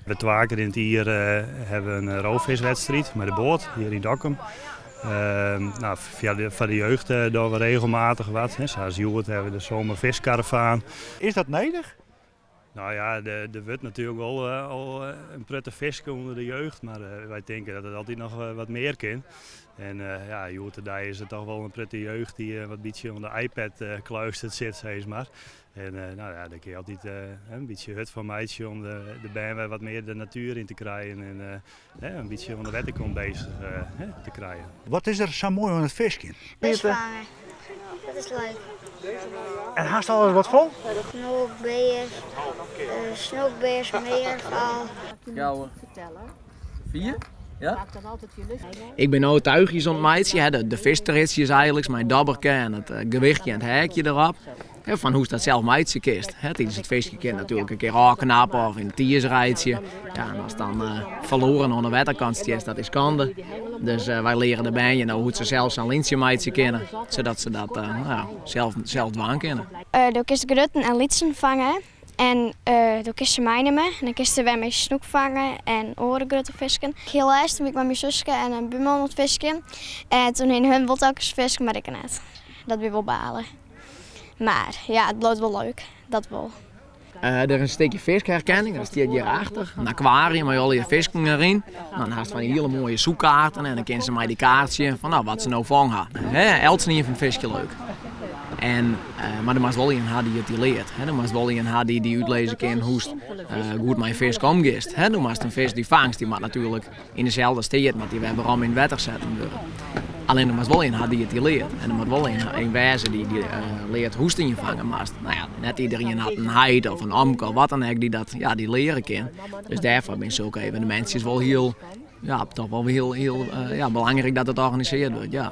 We 2 keer in het jaar hebben we een roofviswedstrijd met de boot hier in Dokkum. Van de jeugd doen we regelmatig wat. Zoals Joert hebben we de zomerviskaravaan. Is dat nodig? Nou ja, er wordt natuurlijk wel al een prutte vis onder de jeugd, maar wij denken dat het altijd nog wat meer kan. En Joert en Dij is het toch wel een prutte jeugd die wat beetje onder de iPad kluisterd zit, zeg maar. En dan kun je altijd een beetje hut van meidje om de baan wat meer de natuur in te krijgen en een beetje van de wetterkant bezig te krijgen. Wat is er zo mooi aan het visje? Visvangen, dat is leuk. En haast al eens wat vol? Snookbeer, snookbeers, meerval. Jouw Vertellen. 4? Ja? Maak dan altijd je lust. Ik ben nooit tuigjes ontmeidje, de vistritsjes eigenlijk, mijn dabberke en het gewichtje en het hekje erop. Van hoe is dat zelf meidje kist. Tijdens het visje kind natuurlijk een keer hakenappen of in het tiersrijtje. Ja, en als dan verloren aan de wetterkant is, dat is kande. Dus wij leren de bijen nou hoe ze zelfs een lintje meidje kennen, zodat ze dat zelf dwaan kennen. Door kist grutten en lietsen vangen. En door kist ze mijnen me. En dan kist ze weer met snoek vangen en orengrote visken. Heel eerst toen ik met mijn zusje en een buurman aan het visken. En toen in hun wilde ook eens visken, maar ik net. Dat wil wel balen. Maar ja, het blijft wel leuk. Dat wel. Er is een stukje visherkenning, dat is hierachter. Een aquarium met al je visken erin. Dan haast van die hele mooie zoekkaarten en dan kennen ze mij die kaartje van wat ze nou vangen. Elke niet van het visje leuk. Maar de moest wel iemand hebben die het leert. De moest wel iemand hebben die uitlezen kan hoe goed mijn vis omgaat. De moest een vis die vangst, die moet natuurlijk in dezelfde steed, maar die we hebben allemaal in het water zetten. Alleen er moest wel iemand hebben die het leert. En er moet wel een wijze die leert hoe je vangen moest. Nou ja, net iedereen had een heid of een amke of wat dan ook die leren kan. Dus daarvoor ben zulke evenementen wel heel, toch wel heel belangrijk dat het georganiseerd wordt. Ja.